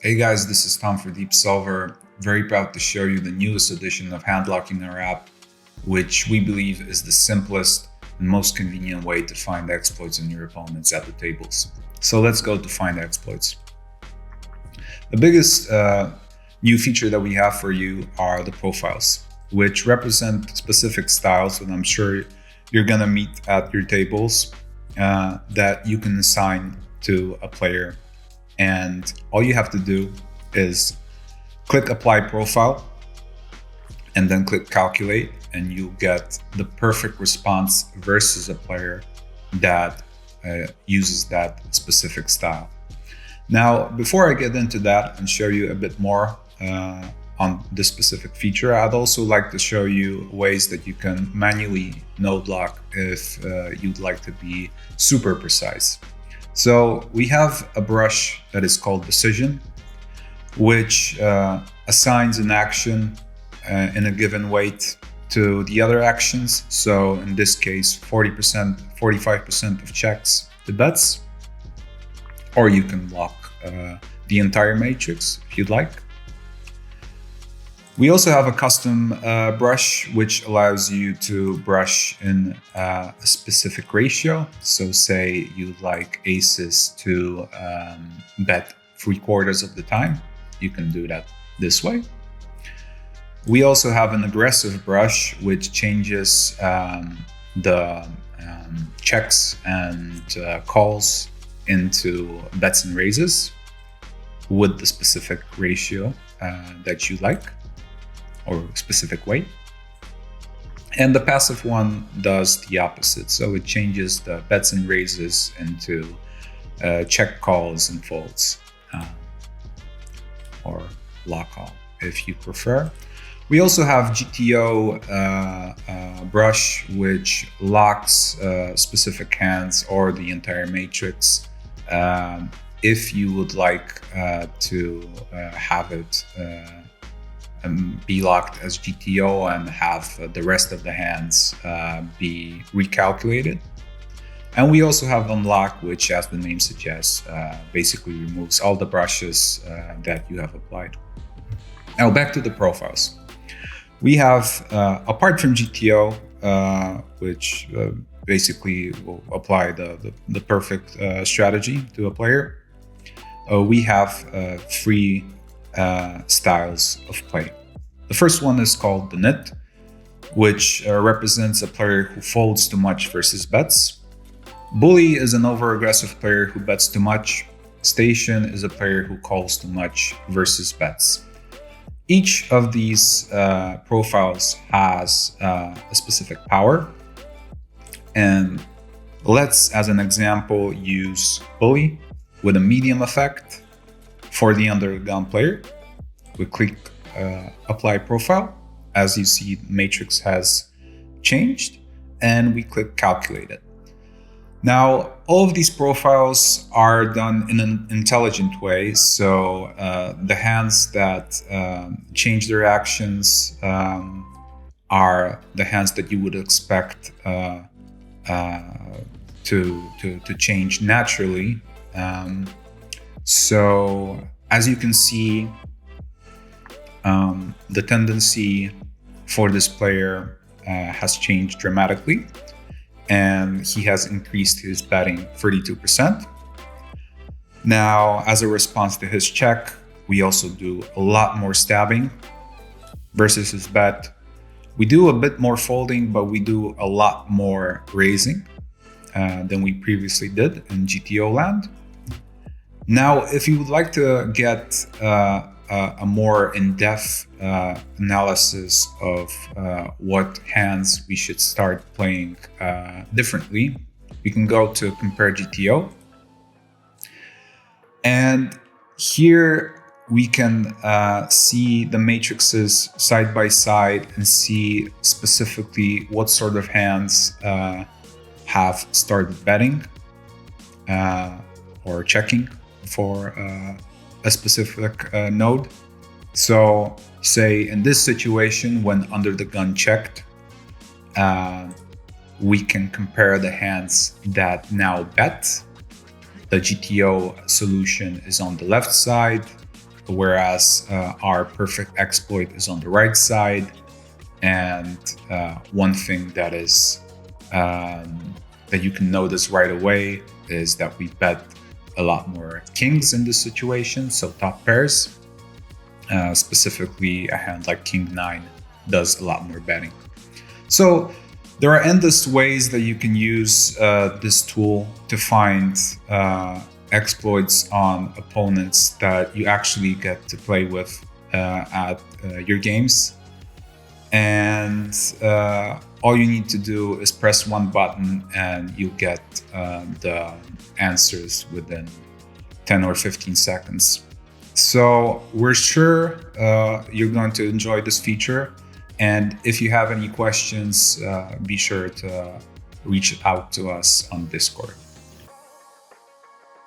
Hey guys, this is Tom for Deepsolver. Very proud to show you the newest edition of hand locking our app, which we believe is the simplest and most convenient way to find exploits in your opponents at the tables. So let's go to find exploits. The biggest new feature that we have for you are the profiles, which represent specific styles that I'm sure you're gonna meet at your tables that you can assign to a player. And all you have to do is click apply profile and then click calculate, and you get the perfect response versus a player that uses that specific style. Now, before I get into that and show you a bit more on this specific feature, I'd also like to show you ways that you can manually node lock if you'd like to be super precise. So we have a brush that is called decision, which assigns an action in a given weight to the other actions. So in this case, 40%, 45% of checks to bets, or you can lock the entire matrix if you'd like. We also have a custom brush, which allows you to brush in a specific ratio. So say you'd like aces to bet 3/4 of the time, you can do that this way. We also have an aggressive brush, which changes the checks and calls into bets and raises with the specific ratio that you like, or specific weight. And the passive one does the opposite. So it changes the bets and raises into check calls and folds, or lock call if you prefer. We also have GTO brush, which locks specific hands or the entire matrix. If you would like to have it be locked as GTO and have the rest of the hands be recalculated. And we also have unlock, which, as the name suggests, basically removes all the brushes that you have applied. Now back to the profiles. We have, apart from GTO, which basically will apply the perfect strategy to a player, we have three styles of play. The first one is called the nit, which represents a player who folds too much versus bets. Bully is an over-aggressive player who bets too much. Station is a player who calls too much versus bets. Each of these profiles has a specific power. And let's, as an example, use bully with a medium effect. For the under-the-gun player, we click apply profile. As you see, the matrix has changed, and we click calculate it. Now, all of these profiles are done in an intelligent way. So the hands that change their actions are the hands that you would expect to change naturally. So as you can see, the tendency for this player has changed dramatically, and he has increased his betting 32%. Now, as a response to his check, we also do a lot more stabbing versus his bet. We do a bit more folding, but we do a lot more raising than we previously did in GTO land. Now, if you would like to get a more in-depth analysis of what hands we should start playing differently, we can go to compare GTO. And here we can see the matrices side by side and see specifically what sort of hands have started betting or checking for a specific node. So say in this situation, when under the gun checked, we can compare the hands that now bet. The GTO solution is on the left side, whereas our perfect exploit is on the right side. And one thing that is that you can notice right away is that we bet a lot more kings in this situation, so top pairs. Specifically, a hand like King 9 does a lot more betting. So there are endless ways that you can use this tool to find exploits on opponents that you actually get to play with at your games. And all you need to do is press one button and you get the answers within 10 or 15 seconds. So we're sure you're going to enjoy this feature. And if you have any questions, be sure to reach out to us on Discord.